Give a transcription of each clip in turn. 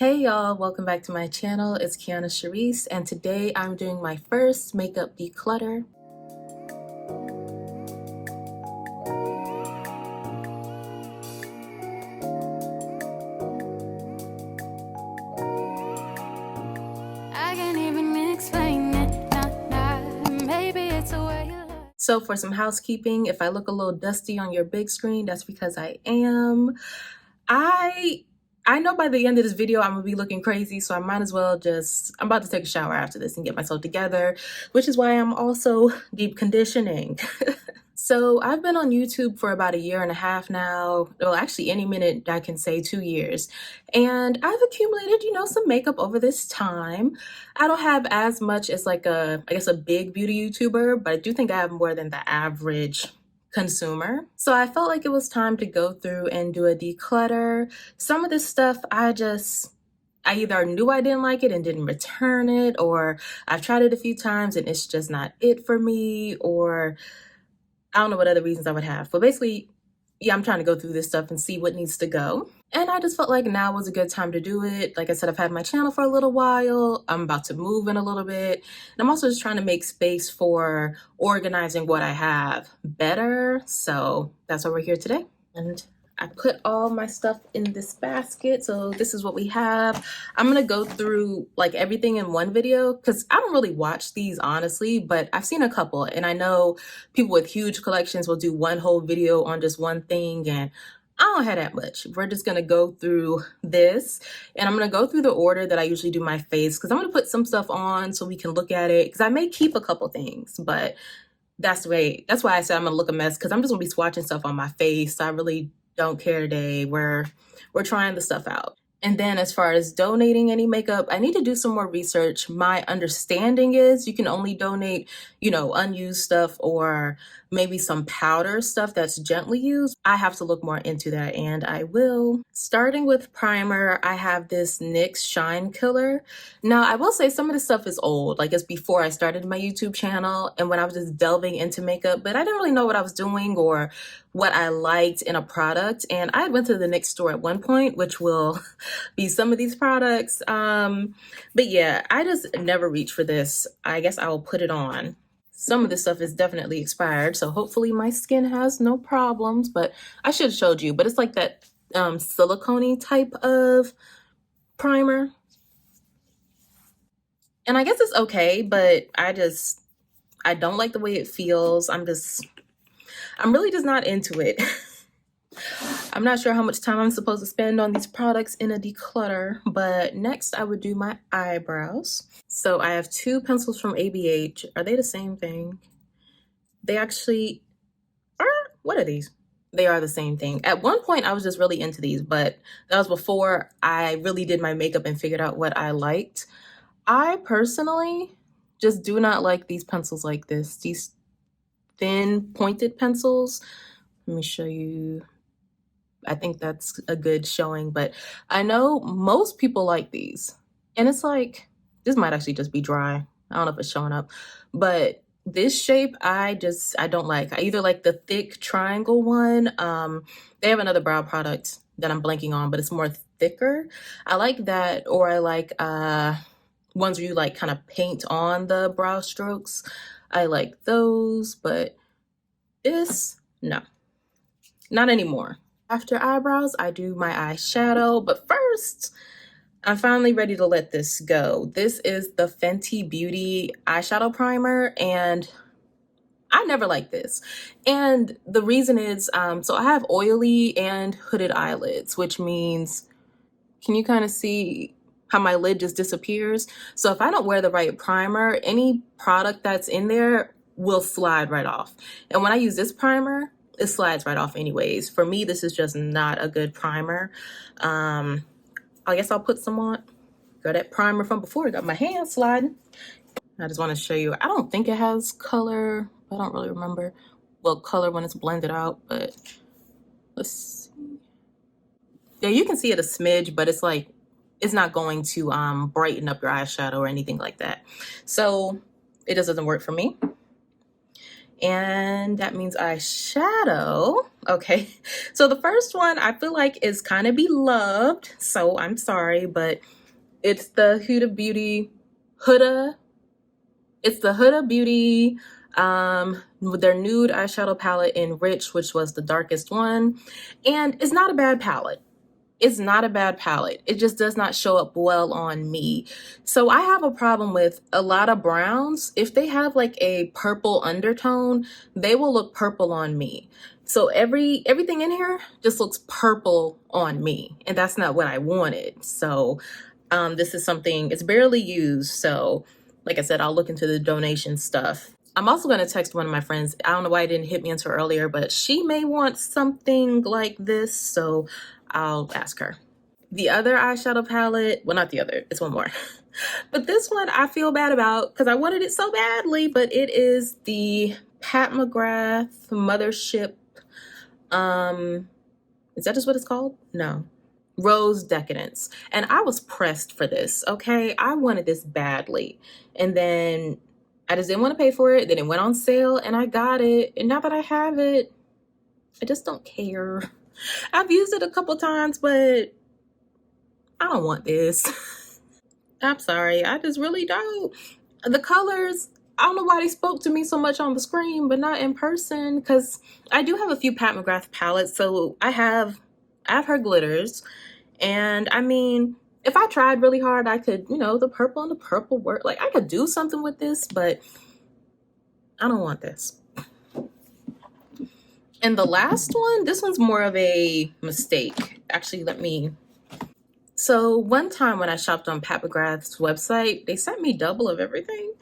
Hey y'all, welcome back to my channel. It's Kionna Sharice, and today I'm doing my first makeup declutter. I can't even explain it, maybe it's a way you look. So for some housekeeping, if I look a little dusty on your big screen, that's because I am. I know by the end of this video I'm gonna be looking crazy, so I might as well I'm about to take a shower after this and get myself together, which is why I'm also deep conditioning. So I've been on YouTube for about 1.5 years now. Well, actually any minute I can say 2 years. And I've accumulated, some makeup over this time. I don't have as much as like I guess a big beauty YouTuber, but I do think I have more than the average consumer. So I felt like it was time to go through and do a declutter. Some of this stuff I either knew I didn't like it and didn't return it, or I've tried it a few times and it's just not it for me, or I don't know what other reasons I would have. But basically, yeah, I'm trying to go through this stuff and see what needs to go. And I just felt like now was a good time to do it. Like I said, I've had my channel for a little while. I'm about to move in a little bit. And I'm also just trying to make space for organizing what I have better. So that's why we're here today. And I put all my stuff in this basket. So this is what we have. I'm gonna go through like everything in one video because I don't really watch these honestly, but I've seen a couple and I know people with huge collections will do one whole video on just one thing, and I don't have that much. We're just gonna go through this, and I'm gonna go through the order that I usually do my face because I'm gonna put some stuff on so we can look at it, because I may keep a couple things, but that's why I said I'm gonna look a mess, because I'm just gonna be swatching stuff on my face. I really don't care today. We're trying the stuff out. And then as far as donating any makeup, I need to do some more research. My understanding is you can only donate, unused stuff or maybe some powder stuff that's gently used. I have to look more into that, and I will. Starting with primer, I have this NYX Shine Killer. Now, I will say some of this stuff is old. Like, it's before I started my YouTube channel and when I was just delving into makeup, but I didn't really know what I was doing or what I liked in a product. And I went to the NYX store at one point, which will be some of these products. But yeah, I just never reach for this. I guess I will put it on. Some of this stuff is definitely expired, so hopefully my skin has no problems, but I should have showed you. But it's like that silicone-y type of primer. And I guess it's okay, but I don't like the way it feels. I'm really just not into it. I'm not sure how much time I'm supposed to spend on these products in a declutter, but next I would do my eyebrows. So I have 2 pencils from ABH. Are they the same thing? They actually are. What are these? They are the same thing. At one point I was just really into these, but that was before I really did my makeup and figured out what I liked. I personally just do not like these pencils like this. These thin pointed pencils. Let me show you. I think that's a good showing, but I know most people like these. And it's like, this might actually just be dry. I don't know if it's showing up, but this shape I don't like. I either like the thick triangle one. They have another brow product that I'm blanking on, but it's more thicker. I like that, or I like ones where you like kind of paint on the brow strokes. I like those, but this, no, not anymore. After eyebrows, I do my eyeshadow, but first, I'm finally ready to let this go. This is the Fenty Beauty eyeshadow primer, and I never liked this. And the reason is, so I have oily and hooded eyelids, which means, can you kind of see how my lid just disappears? So if I don't wear the right primer, any product that's in there will slide right off. And when I use this primer, it slides right off anyways. For me, this is just not a good primer. I guess I'll put some on. Got that primer from before. Got my hand sliding. I just want to show you. I don't think it has color. I don't really remember. Well, color when it's blended out, but let's see. Yeah, you can see it a smidge, but it's like, it's not going to brighten up your eyeshadow or anything like that. So it just doesn't work for me. and that means eyeshadow. Okay, so the first one I feel like is kind of beloved, so I'm sorry, but it's the Huda. It's the Huda Beauty with their nude eyeshadow palette in Rich, which was the darkest one, and it's not a bad palette. It's not a bad palette. It just does not show up well on me. So I have a problem with a lot of browns. If they have like a purple undertone, they will look purple on me. So everything in here just looks purple on me, and that's not what I wanted. So this is something, it's barely used. So like I said, I'll look into the donation stuff. I'm also going to text one of my friends. I don't know why it didn't hit me until earlier, but she may want something like this, so I'll ask her. The other eyeshadow palette, well, not the other, it's one more. But this one I feel bad about because I wanted it so badly, but it is the Pat McGrath Mothership. Is that just what it's called? No. Rose Decadence. And I was pressed for this, okay? I wanted this badly. And then I just didn't want to pay for it. Then it went on sale and I got it. And now that I have it, I just don't care. I've used it a couple times, but I don't want this. I'm sorry. I just really don't. The colors, I don't know why they spoke to me so much on the screen, but not in person, because I do have a few Pat McGrath palettes. So I have her glitters. And I mean, if I tried really hard, I could, you know, the purple and the purple work. Like, I could do something with this, but I don't want this. And the last one, this one's more of a mistake. Actually, so one time when I shopped on Pat McGrath's website, they sent me double of everything.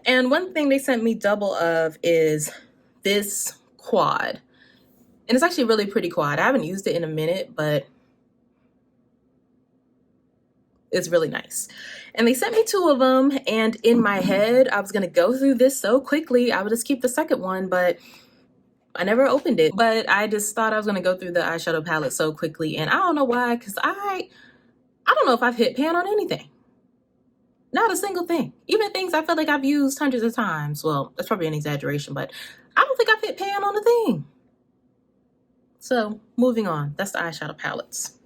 And one thing they sent me double of is this quad. And it's actually a really pretty quad. I haven't used it in a minute, but it's really nice. And they sent me 2 of them, and in my head I was gonna go through this so quickly. I would just keep the second one, but I never opened it. But I just thought I was gonna go through the eyeshadow palette so quickly, and I don't know why, because I don't know if I've hit pan on anything. Not a single thing. Even things I feel like I've used hundreds of times. Well, that's probably an exaggeration, but I don't think I've hit pan on a thing. So moving on, that's the eyeshadow palettes.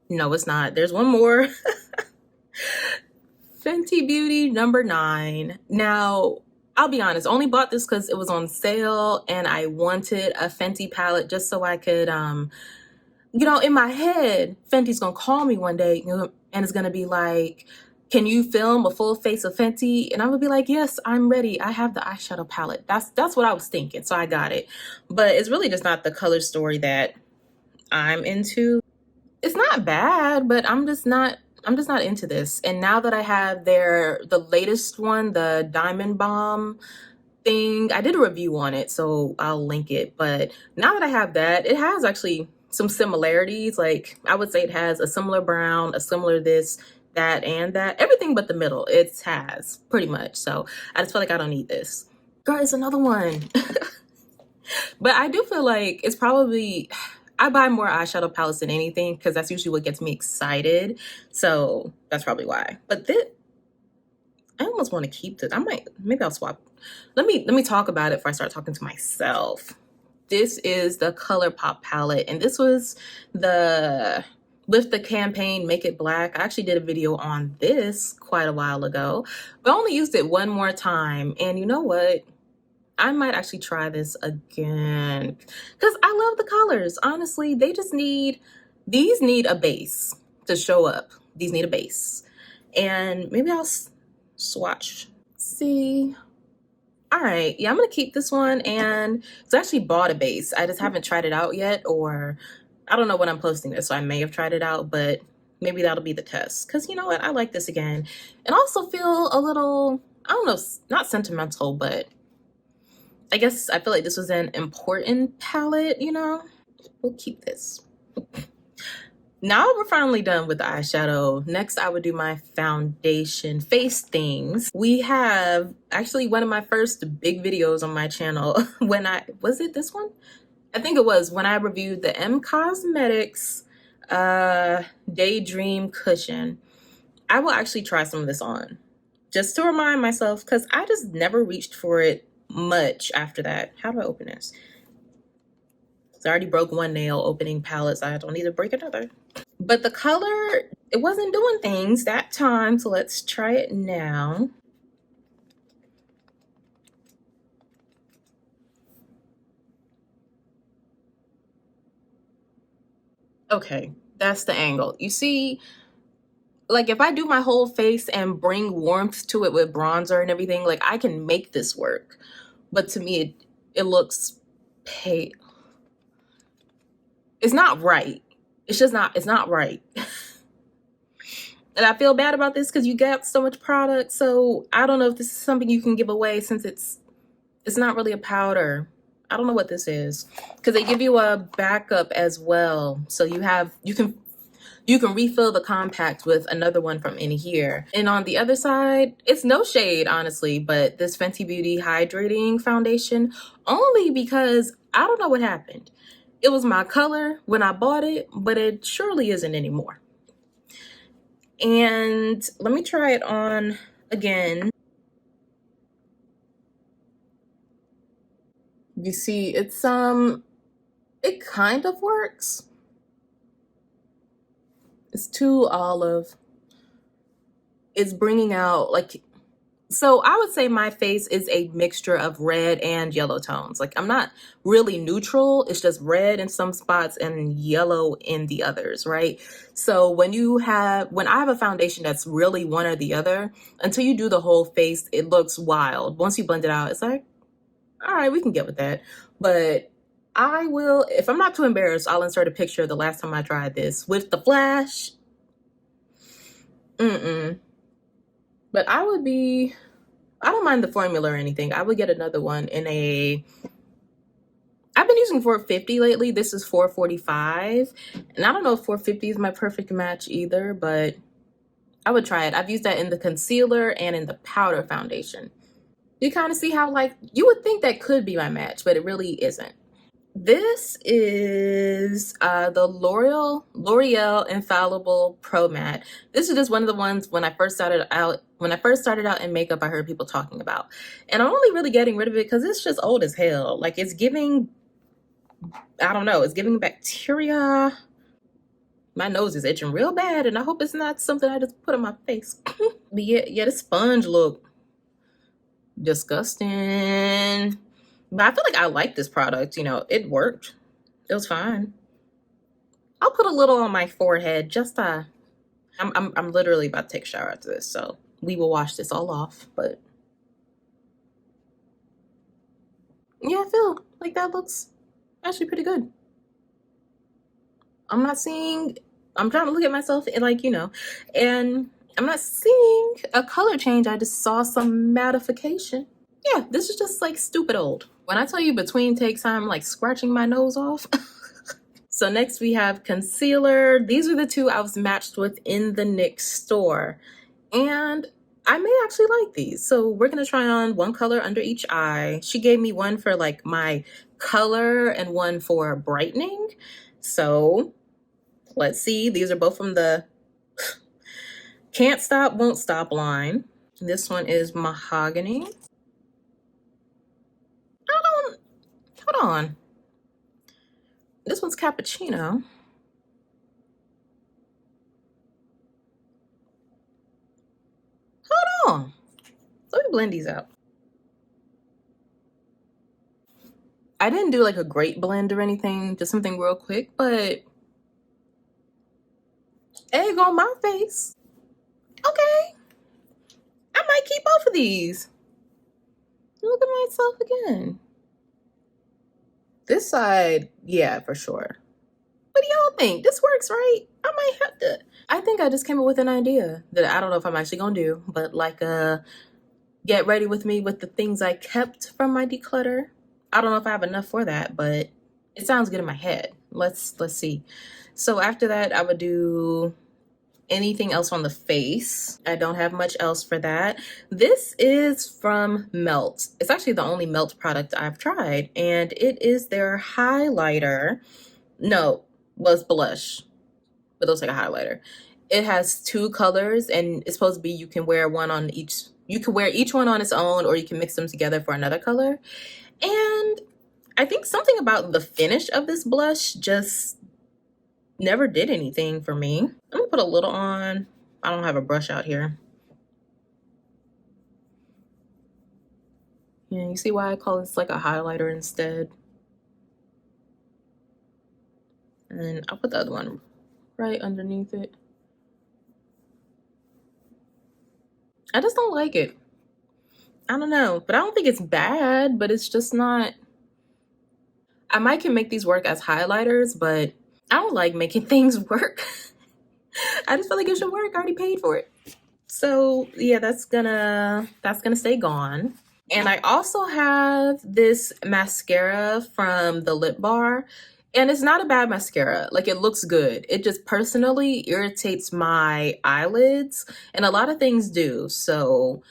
No, it's not. There's one more. Fenty Beauty number 9. Now, I'll be honest, only bought this because it was on sale and I wanted a Fenty palette just so I could, you know, in my head, Fenty's gonna call me one day and it's gonna be like, can you film a full face of Fenty? And I'm gonna be like, yes, I'm ready. I have the eyeshadow palette. That's what I was thinking, so I got it. But it's really just not the color story that I'm into. It's not bad, but I'm just not into this. And now that I have the latest one, the Diamond Balm thing, I did a review on it, so I'll link it. But now that I have that, it has actually some similarities. Like, I would say it has a similar brown, a similar this, that, and that. Everything but the middle, it has, pretty much. So I just feel like I don't need this. Girl, it's another one. But I do feel like it's probably... I buy more eyeshadow palettes than anything because that's usually what gets me excited. So that's probably why. But this, I almost want to keep this. Maybe I'll swap. Let me talk about it before I start talking to myself. This is the Colourpop palette, and this was the Lift the Campaign, Make It Black. I actually did a video on this quite a while ago, but I only used it one more time. And you know what? I might actually try this again because I love the colors. Honestly, these need a base to show up. These need a base. And maybe I'll swatch. See. All right. Yeah, I'm going to keep this one. And it's actually bought a base. I just haven't tried it out yet, or I don't know when I'm posting this, so I may have tried it out, but maybe that'll be the test. Because you know what? I like this again. And also feel a little, I don't know, not sentimental, but I guess I feel like this was an important palette, you know? We'll keep this. Now we're finally done with the eyeshadow. Next, I would do my foundation face things. We have actually one of my first big videos on my channel was it this one? I think it was when I reviewed the M Cosmetics Daydream Cushion. I will actually try some of this on just to remind myself because I just never reached for it much after that. How do I open this? So I already broke one nail opening palettes. I don't need to break another. But the color, it wasn't doing things that time. So let's try it now. Okay, that's the angle. You see, like if I do my whole face and bring warmth to it with bronzer and everything, like I can make this work. But to me, it looks pale. It's not right. It's just not, it's not right. And I feel bad about this because you got so much product. So I don't know if this is something you can give away since it's not really a powder. I don't know what this is because they give you a backup as well. So you can refill the compact with another one from in here. And on the other side, it's no shade, honestly, but this Fenty Beauty Hydrating Foundation, only because I don't know what happened. It was my color when I bought it, but it surely isn't anymore. And let me try it on again. You see, it's it kind of works. It's too olive. It's bringing out like, so I would say my face is a mixture of red and yellow tones. Like I'm not really neutral. It's just red in some spots and yellow in the others, right? So when I have a foundation that's really one or the other, until you do the whole face, it looks wild. Once you blend it out, it's like, all right, we can get with that. But I will, if I'm not too embarrassed, I'll insert a picture of the last time I tried this with the flash. But I don't mind the formula or anything. I would get another one in I've been using 450 lately. This is 445. And I don't know if 450 is my perfect match either, but I would try it. I've used that in the concealer and in the powder foundation. You kind of see how like, you would think that could be my match, but it really isn't. This is the Loreal Infallible Pro Matte. This is just one of the ones when I first started out in makeup, I heard people talking about. And I'm only really getting rid of it because it's just old as hell. Like it's giving, I don't know, it's giving bacteria. My nose is itching real bad and I hope it's not something I just put on my face. But yeah, the sponge look disgusting. But I feel like I like this product, you know, it worked. It was fine. I'll put a little on my forehead, just I'm literally about to take a shower after this, so we will wash this all off, but yeah, I feel like that looks actually pretty good. I'm trying to look at myself and like, you know, and I'm not seeing a color change. I just saw some mattification. Yeah, this is just like stupid old. When I tell you between takes, I'm like scratching my nose off. So next we have concealer. These are the two I was matched with in the NYX store. And I may actually like these. So we're gonna try on one color under each eye. She gave me one for like my color and one for brightening. So let's see. These are both from the Can't Stop, Won't Stop line. This one is Mahogany. Hold on. This one's Cappuccino. Hold on. Let me blend these out. I didn't do like a great blend or anything, just something real quick, but egg on my face. Okay. I might keep both of these. Look at myself again. This side, yeah, for sure. What do y'all think? This works, right? I might have to. I think I just came up with an idea that I don't know if I'm actually gonna do, but like get ready with me with the things I kept from my declutter. I don't know if I have enough for that, but it sounds good in my head. Let's see. So after that, I would do anything else on the face. I don't have much else for that. This is from Melt. It's actually the only Melt product I've tried, and it is their highlighter. No, was blush, but it looks like a highlighter. It has two colors, and it's supposed to be you can wear one on each You could wear each one on its own, or you can mix them together for another color. And I think something about the finish of this blush just never did anything for me. I'm gonna put a little on. I don't have a brush out here. Yeah, you see why I call this like a highlighter instead? And I'll put the other one right underneath it. I just don't like it. I don't know, but I don't think it's bad, but it's just not. I might can make these work as highlighters, but I don't like making things work. I just feel like it should work. I already paid for it. So yeah, that's gonna stay gone. And I also have this mascara from the Lip Bar, and it's not a bad mascara. Like, it looks good. It just personally irritates my eyelids, and a lot of things do. So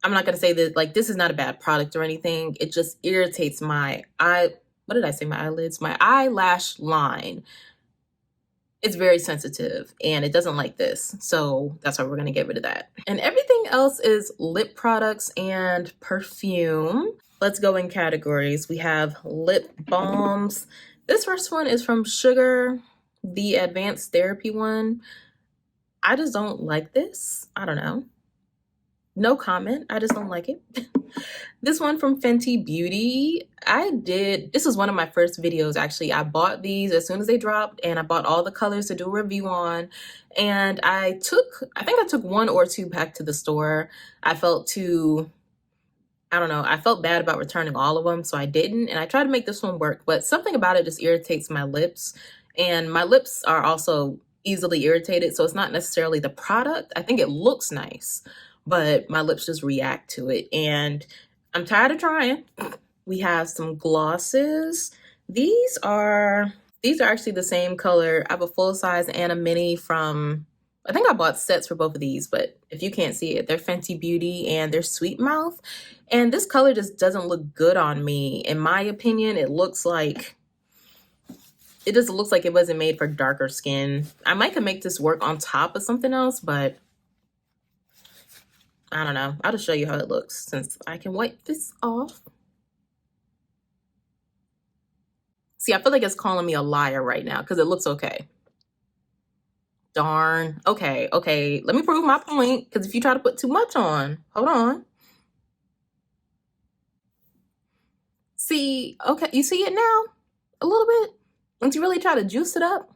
I'm not gonna say that like this is not a bad product or anything. It just irritates my what did I say? My eyelids, my eyelash line. It's very sensitive and it doesn't like this. So that's why we're gonna get rid of that. And everything else is lip products and perfume. Let's go in categories. We have lip balms. This first one is from Sugar, the Advanced Therapy one. I just don't like this. I don't know. No comment. I just don't like it. This one from Fenty Beauty. This was one of my first videos actually. I bought these as soon as they dropped, and I bought all the colors to do a review on. And I think I took 1 or 2 back to the store. I felt bad about returning all of them, so I didn't. And I tried to make this one work, but something about it just irritates my lips. And my lips are also easily irritated, so it's not necessarily the product. I think it looks nice, but my lips just react to it, and I'm tired of trying. We have some glosses. These are actually the same color. I have a full size and a mini from, I think I bought sets for both of these, but if you can't see it, they're Fenty Beauty and they're Sweet Mouth. And this color just doesn't look good on me. In my opinion, it just looks like it wasn't made for darker skin. I might can make this work on top of something else, but I don't know. I'll just show you how it looks since I can wipe this off. See, I feel like it's calling me a liar right now because it looks okay. Darn. Okay. Let me prove my point, because if you try to put too much on, hold on. See, okay, you see it now? A little bit? Once you really try to juice it up,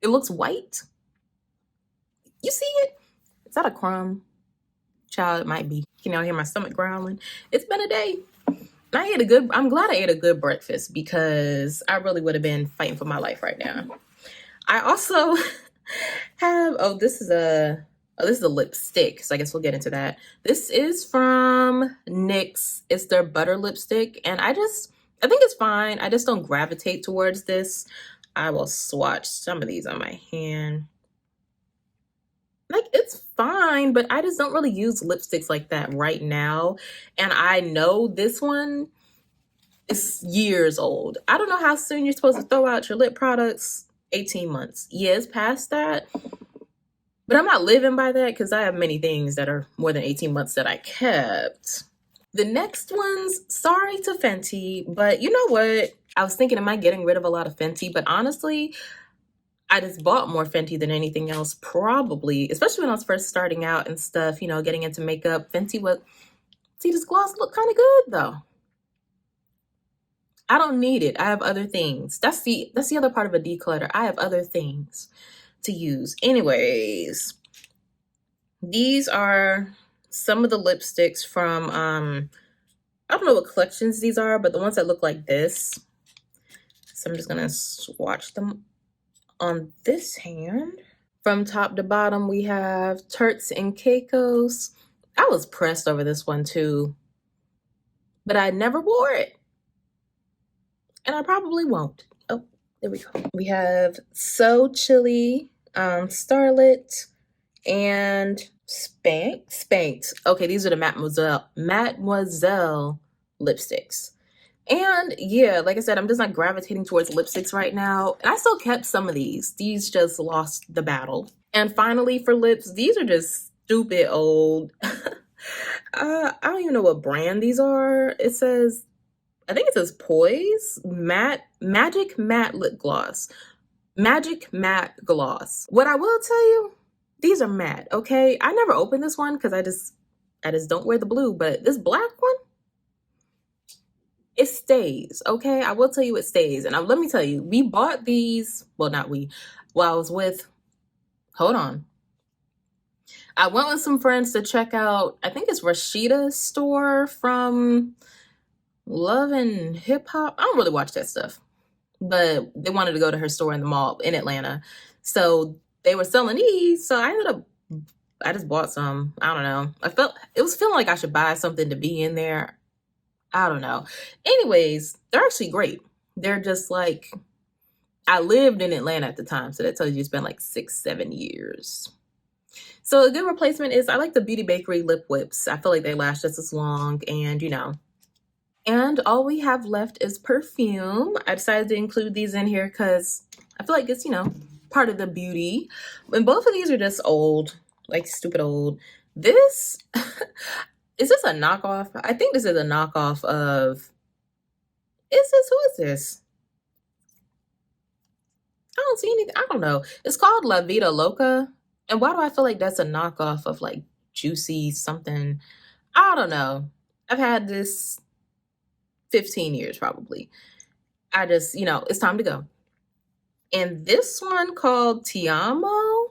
it looks white. You see it? Is that a crumb? Child, it might be. You can now hear my stomach growling. It's been a day. I'm glad I ate a good breakfast, because I really would have been fighting for my life right now. I also have, this is a lipstick, so I guess we'll get into that. This is from NYX. It's their Butter Lipstick, and I think it's fine. I just don't gravitate towards this. I will swatch some of these on my hand. Like, it's fine, but I just don't really use lipsticks like that right now. And I know this one is years old. I don't know how soon you're supposed to throw out your lip products. 18 months. Yeah, it's past that. But I'm not living by that, because I have many things that are more than 18 months that I kept. The next one's, sorry to Fenty, but you know what? I was thinking, am I getting rid of a lot of Fenty? But honestly, I just bought more Fenty than anything else, probably, especially when I was first starting out and stuff, you know, getting into makeup. Fenty see, this gloss look kind of good though. I don't need it. I have other things. That's the other part of a declutter. I have other things to use. Anyways, these are some of the lipsticks from, I don't know what collections these are, but the ones that look like this. So I'm just gonna swatch them on this hand. From top to bottom, we have Turks and Caicos. I was pressed over this one too, but I never wore it. And I probably won't. Oh, there we go. We have So Chilly, Starlet, and Spanked. Okay, these are the Mademoiselle lipsticks. And yeah, like I said, I'm just not gravitating towards lipsticks right now. And I still kept some of these. These just lost the battle. And finally, for lips, these are just stupid old. I don't even know what brand these are. It says, I think it says Poise Magic Matte Lip Gloss. Magic Matte Gloss. What I will tell you, these are matte, okay? I never opened this one because I just don't wear the blue, but this black one, it stays, okay? I will tell you it stays. And let me tell you, we bought these, well, not we, well, I was with, hold on. I went with some friends to check out, I think it's Rashida's store from Love and Hip Hop. I don't really watch that stuff, but they wanted to go to her store in the mall in Atlanta. So they were selling these. So I just bought some. I don't know. It was feeling like I should buy something to be in there. I don't know. Anyways, they're actually great. They're just like, I lived in Atlanta at the time. So that tells you it's been like 6-7 years. So a good replacement is, I like the Beauty Bakery lip whips. I feel like they last just as long, and you know. And all we have left is Perfume. I decided to include these in here because I feel like it's, you know, part of the beauty. And both of these are just old, like stupid old. This, is this a knockoff? I think this is a knockoff of, who is this? I don't see anything, I don't know. It's called La Vida Loca. And why do I feel like that's a knockoff of like Juicy something? I don't know. I've had this 15 years probably. I just, you know, it's time to go. And this one called Tiamo,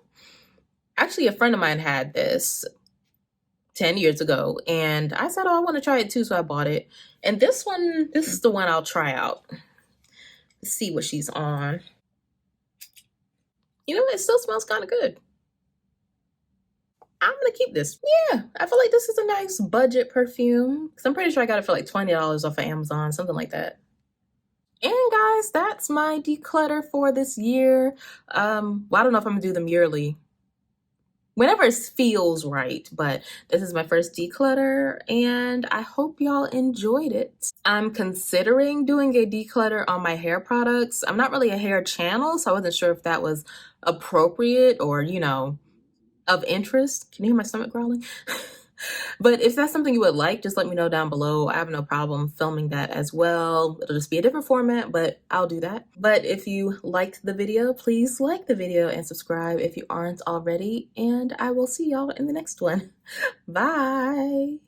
actually a friend of mine had this 10 years ago, and I said, oh, I want to try it too, so I bought it. And this one, this is the one I'll try out. Let's see what she's on. You know, it still smells kind of good. I'm gonna keep this. Yeah, I feel like this is a nice budget perfume, because I'm pretty sure I got it for like $20 off of Amazon, something like that. And guys, that's my declutter for this year. Well, I don't know if I'm gonna do them yearly, whenever it feels right, but this is my first declutter, and I hope y'all enjoyed it. I'm considering doing a declutter on my hair products. I'm not really a hair channel, so I wasn't sure if that was appropriate or, you know, of interest. Can you hear my stomach growling? But if that's something you would like, just let me know down below. I have no problem filming that as well. It'll just be a different format, but I'll do that. But if you liked the video, please like the video and subscribe if you aren't already. And I will see y'all in the next one. Bye.